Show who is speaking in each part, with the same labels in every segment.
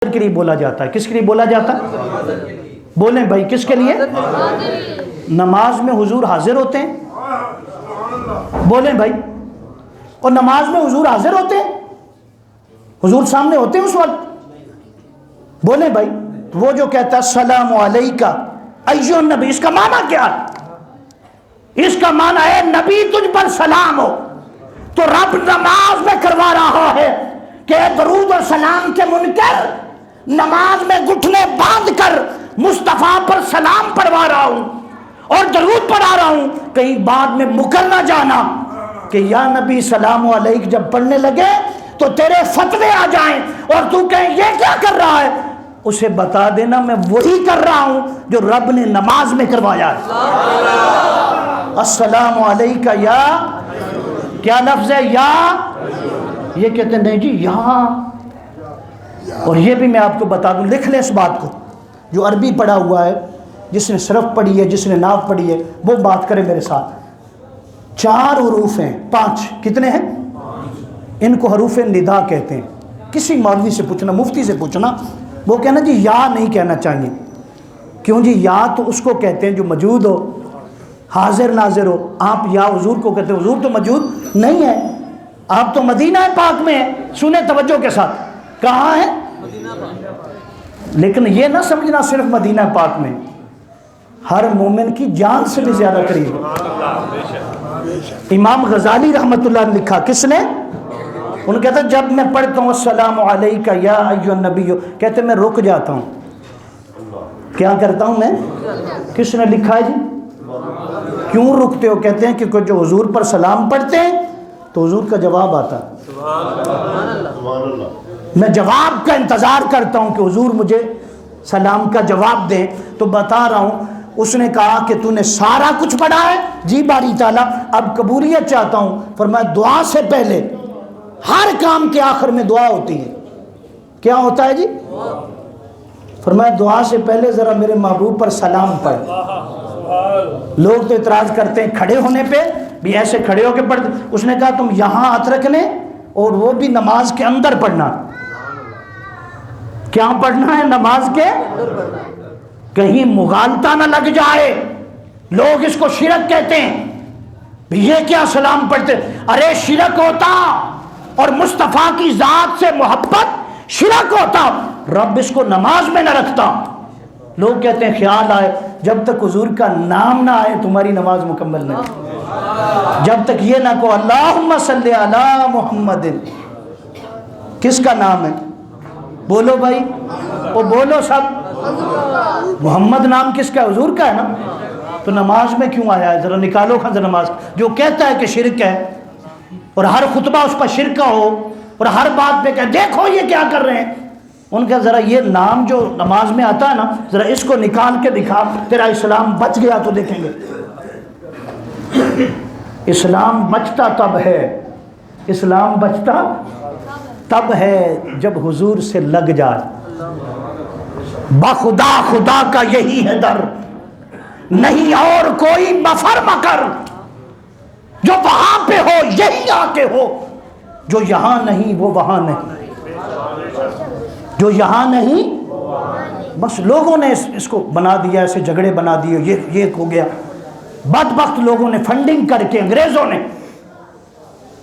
Speaker 1: کے لیے بولا جاتا ہے. کس کے لیے بولا جاتا ہے؟ بولیں بھائی کس کے لیے؟ نماز میں حضور حاضر ہوتے ہیں. بولیں بھائی. اور نماز میں حضور حاضر ہوتے ہیں، حضور سامنے ہوتے ہیں اس وقت. بولیں بھائی. وہ جو کہتا ہے السلام علیکہ ایھا النبی، اس کا معنی کیا ہے؟ اس کا معنی ہے نبی تجھ پر سلام ہو. تو رب نماز میں کروا رہا ہے کہ درود و سلام کے منکر نماز میں گھٹنے باندھ کر مصطفیٰ پر سلام پڑھوا رہا ہوں اور درود پڑھا رہا ہوں. کہیں بعد میں مکر نہ جانا کہ یا نبی سلام علیک جب پڑھنے لگے تو تیرے فتوے آ جائیں اور تو کہیں یہ کیا کر رہا ہے. اسے بتا دینا میں وہی کر رہا ہوں جو رب نے نماز میں کروایا ہے. السلام علیکہ یا کیا لفظ ہے؟ یا. یہ کہتے ہیں نہیں جی یہاں. اور یہ بھی میں آپ کو بتا دوں، لکھ لیں اس بات کو. جو عربی پڑھا ہوا ہے، جس نے صرف پڑھی ہے، جس نے ناو پڑھی ہے، وہ بات کرے میرے ساتھ. 4 حروف ہیں، 5 کتنے ہیں؟ ان کو حروف ندا کہتے ہیں. کسی مولوی سے پوچھنا، مفتی سے پوچھنا، وہ کہنا جی یا نہیں کہنا چاہیے. کیوں جی؟ یا تو اس کو کہتے ہیں جو موجود ہو، حاضر ناظر ہو. آپ یا حضور کو کہتے ہیں، حضور تو موجود نہیں ہے. آپ تو مدینہ پاک میں ہیں. سنیں توجہ کے ساتھ، کہاں ہے؟ لیکن یہ نہ سمجھنا صرف مدینہ پاک میں، ہر مومن کی جان سے بھی زیادہ قریب. امام غزالی رحمۃ اللہ نے لکھا، کس نے؟ انہوں کہتا ہے جب میں پڑھتا ہوں السلام علیکہ یا ایھا النبی، کہتے میں رک جاتا ہوں. کیا کرتا ہوں میں؟ کس نے لکھا ہے جی؟ کیوں رکتے ہو؟ کہتے ہیں کہ جو حضور پر سلام پڑھتے ہیں تو حضور کا جواب آتا ہے. میں جواب کا انتظار کرتا ہوں کہ حضور مجھے سلام کا جواب دیں. تو بتا رہا ہوں، اس نے کہا کہ تو نے سارا کچھ پڑھا ہے؟ جی باری تعالیٰ، اب قبولیت چاہتا ہوں. فرمایا دعا سے پہلے ہر کام کے آخر میں دعا ہوتی ہے. کیا ہوتا ہے جی؟ فرمایا دعا سے پہلے ذرا میرے محبوب پر سلام پڑھ. لوگ تو اعتراض کرتے ہیں کھڑے ہونے پہ بھی، ایسے کھڑے ہو کے پڑھتے. اس نے کہا تم یہاں ہاتھ رکھنے اور وہ بھی نماز کے اندر پڑھنا. کیا پڑھنا ہے؟ نماز کے کہیں مغالطہ نہ لگ جائے. لوگ اس کو شرک کہتے ہیں. یہ کیا سلام پڑھتے؟ ارے شرک ہوتا اور مصطفیٰ کی ذات سے محبت شرک ہوتا. رب اس کو نماز میں نہ رکھتا. لوگ کہتے ہیں خیال آئے، جب تک حضور کا نام نہ آئے تمہاری نماز مکمل نہیں. جب تک یہ نہ کہو اللہم صلی علی محمد. کس کا نام ہے؟ بولو بھائی، وہ بولو سب. محمد نام کس کا ہے؟ حضور کا ہے نا. تو نماز میں کیوں آیا ہے؟ ذرا نکالو خزر نماز. جو کہتا ہے کہ شرک ہے اور ہر خطبہ اس پر شرک کا ہو اور ہر بات پہ کہ دیکھو یہ کیا کر رہے ہیں، ان کا ذرا یہ نام جو نماز میں آتا ہے نا، ذرا اس کو نکال کے دکھا، تیرا اسلام بچ گیا تو دیکھیں گے. اسلام بچتا تب ہے، اسلام بچتا تب ہے جب حضور سے لگ جائے. بخدا خدا کا یہی ہے در، نہیں اور کوئی مفر مکر. جو وہاں پہ ہو یہی آ کے ہو، جو یہاں نہیں وہ وہاں نہیں، جو یہاں نہیں. بس لوگوں نے اس کو بنا دیا، ایسے جھگڑے بنا دیے، یہ ہو گیا. بدبخت لوگوں نے فنڈنگ کر کے، انگریزوں نے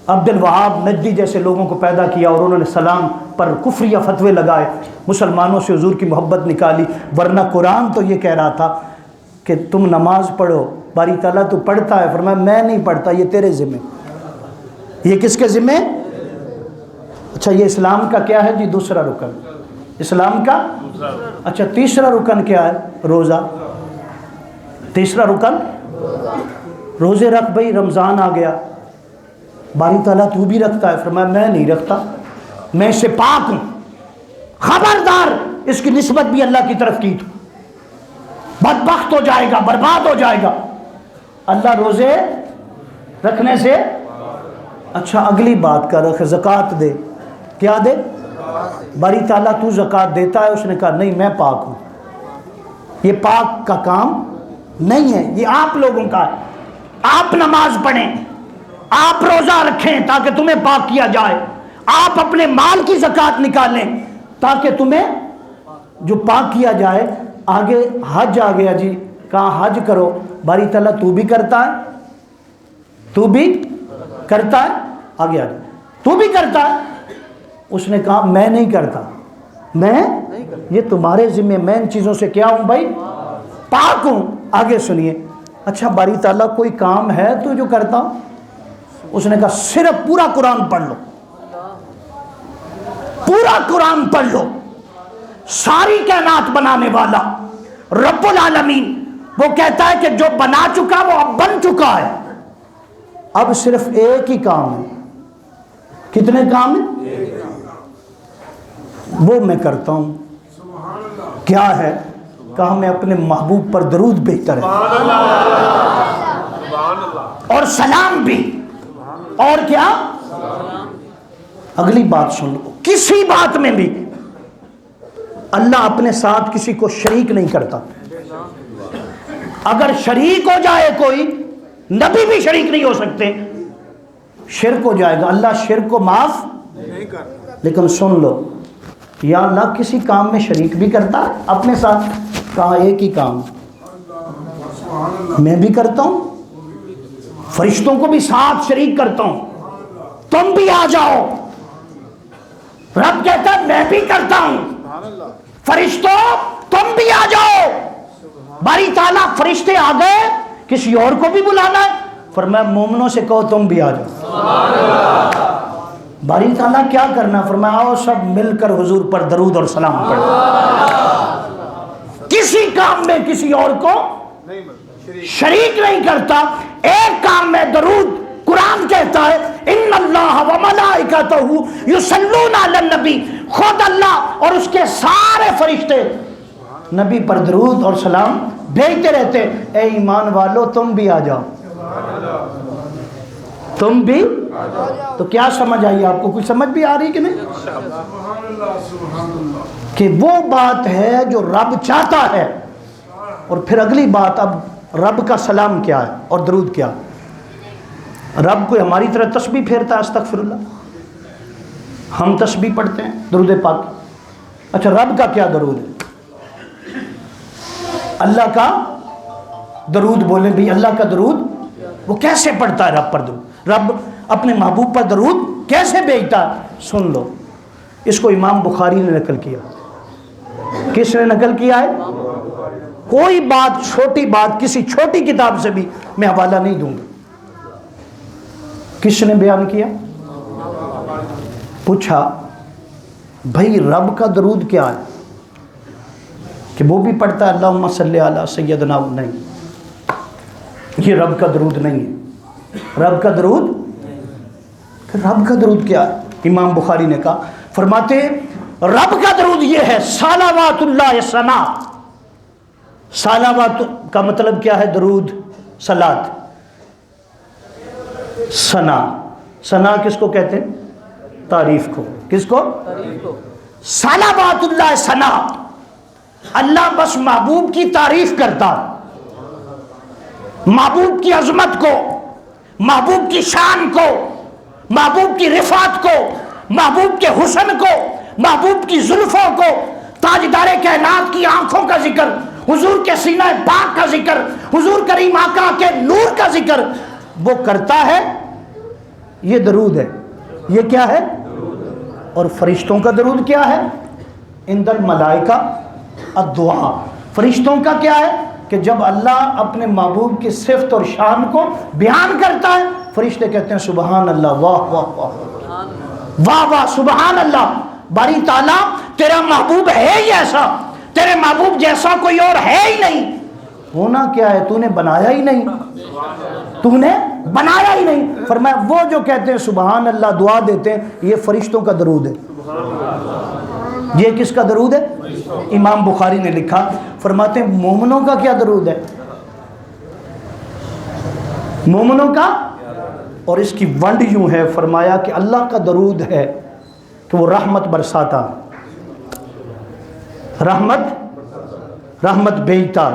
Speaker 1: عبد الوہاب نجدی جیسے لوگوں کو پیدا کیا اور انہوں نے سلام پر کفریہ فتوے لگائے، مسلمانوں سے حضور کی محبت نکالی. ورنہ قرآن تو یہ کہہ رہا تھا کہ تم نماز پڑھو. باری تعالیٰ تو پڑھتا ہے، فرمایا میں نہیں پڑھتا، یہ تیرے ذمہ. یہ کس کے ذمہ؟ اچھا یہ اسلام کا کیا ہے جی؟ دوسرا رکن. اسلام کا اچھا تیسرا رکن کیا ہے؟ روزہ. تیسرا رکن روزے رکھ. بھائی رمضان آ گیا، باری تعالیٰ تو بھی رکھتا ہے. فرمایا میں نہیں رکھتا، میں اس سے پاک ہوں. خبردار اس کی نسبت بھی اللہ کی طرف کی تو بدبخت ہو جائے گا، برباد ہو جائے گا. اللہ روزے رکھنے سے اچھا اگلی بات کا رکھ، زکوٰۃ دے. کیا دے؟ باری تعالیٰ تو زکوٰۃ دیتا ہے؟ اس نے کہا نہیں میں پاک ہوں. یہ پاک کا کام نہیں ہے، یہ آپ لوگوں کا ہے. آپ نماز پڑھیں، آپ روزہ رکھیں تاکہ تمہیں پاک کیا جائے. آپ اپنے مال کی زکوٰۃ نکالیں تاکہ تمہیں جو پاک کیا جائے. آگے حج آ گیا جی, کہاں حج کرو. باری تعالیٰ تو بھی کرتا ہے, تو بھی کرتا ہے, آگے آگے تو بھی کرتا ہے. اس نے کہا میں نہیں کرتا, میں یہ تمہارے ذمہ, میں ان چیزوں سے کیا ہوں بھائی, پاک ہوں. آگے سنیے, اچھا باری تعالیٰ کوئی کام ہے تو جو کرتا ہوں؟ اس نے کہا صرف پورا قرآن پڑھ لو, پورا قرآن پڑھ لو. ساری کائنات بنانے والا رب العالمین وہ کہتا ہے کہ جو بنا چکا وہ اب بن چکا ہے, اب صرف ایک ہی کام ہے. کتنے کام ہیں؟ وہ میں کرتا ہوں. کیا ہے؟ کہا میں اپنے محبوب پر درود بھیجتا رہتا اور سلام بھی. اور کیا؟ اگلی بات سن لو, کسی بات میں بھی اللہ اپنے ساتھ کسی کو شریک نہیں کرتا. اگر شریک ہو جائے کوئی, نبی بھی شریک نہیں ہو سکتے, شرک ہو جائے گا. اللہ شرک کو معاف نہیں کرتا. لیکن سن لو, یا اللہ کسی کام میں شریک بھی کرتا ہے اپنے ساتھ. کہا ایک ہی کام میں بھی کرتا ہوں, فرشتوں کو بھی ساتھ شریک کرتا ہوں. تم بھی آ جاؤ. رب کہتا ہے میں بھی کرتا ہوں. فرشتوں تم بھی آ جاؤ. باری تعالیٰ فرشتے آ گئے, کسی اور کو بھی بلانا ہے, فرمایا مومنوں سے کہو تم بھی آ جاؤ. باری تعالیٰ کیا کرنا؟ فرمایا آؤ سب مل کر حضور پر درود اور سلام پڑھو. کسی کام میں کسی اور کو شریک نہیں کرتا. ایک کام میں درود. قرآن کہتا ہے ان اللہ و ملائکتہ یصلون علی النبی, خود اللہ اور اس کے سارے فرشتے نبی پر درود اور سلام بھیجتے رہتے. اے ایمان والو تم بھی آ جاؤ, تم بھی. تو کیا سمجھ آئی آپ کو؟ کچھ سمجھ بھی آ رہی کہ نہیں؟ کہ وہ بات ہے جو رب چاہتا ہے. اور پھر اگلی بات, اب رب کا سلام کیا ہے اور درود کیا؟ رب کوئی ہماری طرح تسبیح پھیرتا ہے استغفر اللہ, ہم تسبیح پڑھتے ہیں درود پاک. اچھا رب کا کیا درود ہے؟ اللہ کا درود بولیں بھی. اللہ کا درود وہ کیسے پڑھتا ہے رب پر درود؟ رب اپنے محبوب پر درود کیسے بھیجتا ہے؟ سن لو, اس کو امام بخاری نے نقل کیا. کس نے نقل کیا ہے؟ کوئی بات, چھوٹی بات کسی چھوٹی کتاب سے بھی میں حوالہ نہیں دوں گا. کس نے بیان کیا؟ پوچھا بھائی رب کا درود کیا ہے؟ کہ وہ بھی پڑھتا ہے اللہم صلی علی سیدنا. نہیں, یہ رب کا درود نہیں ہے. رب کا درود, رب کا درود کیا ہے؟ امام بخاری نے کہا, فرماتے رب کا درود یہ ہے صلوات اللہ ثنا. صلوات کا مطلب کیا ہے؟ درود, صلات. ثنا, ثنا کس کو کہتے ہیں؟ تعریف کو. کس کو؟ صلوات اللہ ثنا. اللہ بس محبوب کی تعریف کرتا, محبوب کی عظمت کو, محبوب کی شان کو, محبوب کی رفعت کو, محبوب کے حسن کو, محبوب کی زلفوں کو, تاجدار کائنات کی آنکھوں کا ذکر, حضور کے سینہ پاک کا ذکر, حضور کریم آقا کے نور کا ذکر وہ کرتا ہے. یہ درود ہے. یہ کیا ہے؟ اور فرشتوں کا درود کیا ہے؟ عند الملائکہ الدعاء. فرشتوں کا کیا ہے؟ کہ جب اللہ اپنے محبوب کی صفت اور شان کو بیان کرتا ہے, فرشتے کہتے ہیں سبحان اللہ, واہ واہ واہ واہ واہ, سبحان اللہ. باری تعالیٰ تیرا محبوب ہے ہی ایسا, تیرے محبوب جیسا کوئی اور ہے ہی نہیں. ہونا کیا ہے؟ تو نے بنایا ہی نہیں, تو نے بنایا ہی نہیں. فرمایا وہ جو کہتے ہیں سبحان اللہ, دعا دیتے ہیں, یہ فرشتوں کا درود ہے. یہ کس کا درود ہے؟ امام بخاری نے لکھا, فرماتے ہیں مومنوں کا کیا درود ہے؟ مومنوں کا. اور اس کی ونڈ یوں ہے, فرمایا کہ اللہ کا درود ہے کہ وہ رحمت برساتا, رحمت بھیجتا.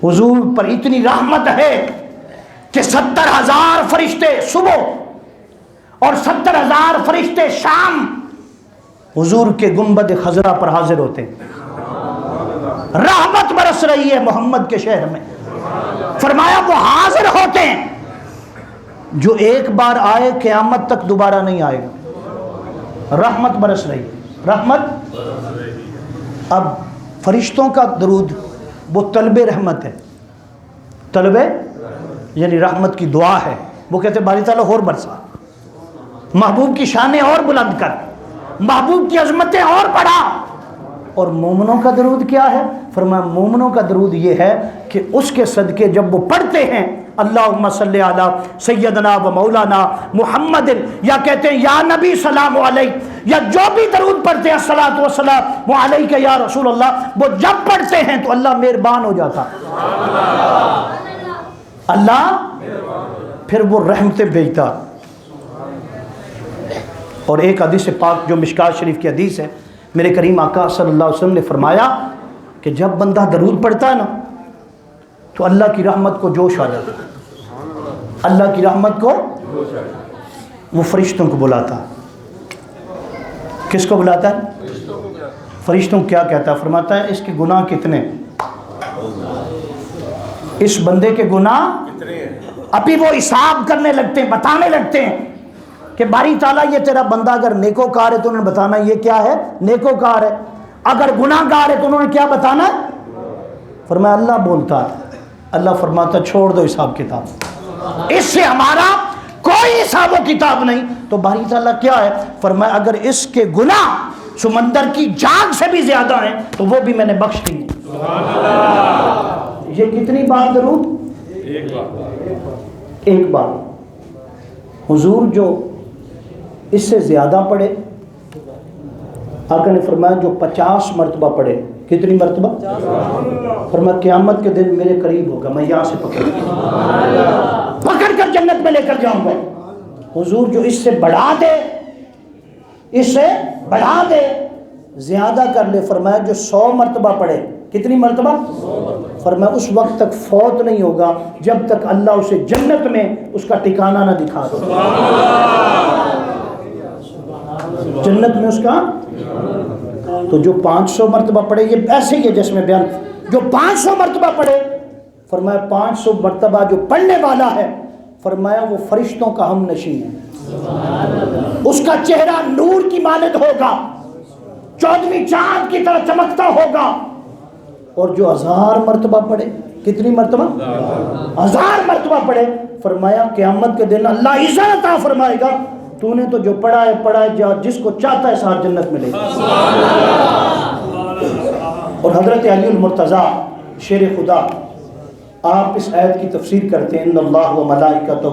Speaker 1: حضور پر اتنی رحمت ہے کہ 70,000 فرشتے صبح اور 70,000 فرشتے شام حضور کے گنبد خضرا پر حاضر ہوتے ہیں، رحمت برس رہی ہے محمد کے شہر میں، فرمایا وہ حاضر ہوتے ہیں، جو ایک بار آئے قیامت تک دوبارہ نہیں آئے گا، رحمت برس رہی ہے، رحمت۔ اب فرشتوں کا درود وہ طلب رحمت ہے، طلب یعنی رحمت کی دعا ہے، وہ کہتے ہیں باری تعالیٰ اور برسا، محبوب کی شانیں اور بلند کر، محبوب کی عظمتیں اور بڑھا۔ اور مومنوں کا درود کیا ہے؟ فرمایا مومنوں کا درود یہ ہے کہ اس کے صدقے جب وہ پڑھتے ہیں اللہم صلی علی سیدنا و مولانا محمد، یا کہتے ہیں یا نبی سلام علیک، یا جو بھی درود پڑھتے ہیں الصلاۃ والسلام علیک یا رسول اللہ، وہ جب پڑھتے ہیں تو اللہ مہربان ہو جاتا، اللہ پھر وہ رحمتیں بھیجتا۔ اور ایک حدیث پاک جو مشکات شریف کی حدیث ہے، میرے کریم آقا صلی اللہ علیہ وسلم نے فرمایا کہ جب بندہ درود پڑھتا ہے نا تو اللہ کی رحمت کو جوش آ جاتا ہے، اللہ کی رحمت کو وہ فرشتوں کو بلاتا ہے۔ کس کو بلاتا ہے؟ فرشتوں کو کیا کہتا ہے؟ فرماتا ہے اس کے گناہ کتنے، اس بندے کے گناہ، ابھی وہ حساب کرنے لگتے ہیں، بتانے لگتے ہیں کہ باری تعالیٰ یہ تیرا بندہ اگر نیکوکار ہے تو انہوں نے بتانا یہ کیا ہے، نیکوکار ہے، اگر گناہ گار ہے تو انہوں نے کیا بتانا ہے۔ فرمایا اللہ بولتا ہے، اللہ فرماتا چھوڑ دو حساب کتاب، اس سے ہمارا کوئی حساب و کتاب نہیں۔ تو باری تعالیٰ کیا ہے؟ فرمایا اگر اس کے گناہ سمندر کی جھاگ سے بھی زیادہ ہیں تو وہ بھی میں نے بخش دی۔ یہ کتنی بار درود؟ ایک بار۔ حضور جو اس سے زیادہ پڑھے، آقا نے فرمایا جو 50 مرتبہ پڑھے، کتنی مرتبہ؟ فرمایا قیامت کے دن میرے قریب ہوگا، میں یہاں سے پکڑ کر جنت میں لے کر جاؤں گا۔ حضور جو اس سے بڑھا دے، اس سے بڑھا دے، زیادہ کر لے، فرمایا جو 100 مرتبہ پڑھے، کتنی مرتبہ؟ فرمایا اس وقت تک فوت نہیں ہوگا جب تک اللہ اسے جنت میں اس کا ٹھکانہ نہ دکھا دے، جنت میں اس کا۔ تو جو 500 مرتبہ پڑھے، یہ ایسے ہی ہے جس میں بیان، جو 500 مرتبہ پڑھے، فرمایا 500 مرتبہ جو پڑھنے والا ہے، فرمایا وہ فرشتوں کا ہم نشین ہے، اس کا چہرہ نور کی مانند ہوگا، 14ویں چاند کی طرح چمکتا ہوگا۔ اور جو 1000 مرتبہ پڑھے، کتنی مرتبہ؟ 1000 مرتبہ پڑھے، فرمایا قیامت کے دن اللہ عزت عطا فرمائے گا تو نے تو جو پڑھا ہے جس کو چاہتا ہے ساتھ جنت میں لے گا۔ اور حضرت علی المرتضیٰ شیر خدا، آپ اس آیت کی تفسیر کرتے ہیں ان اللہ و ملائکتہ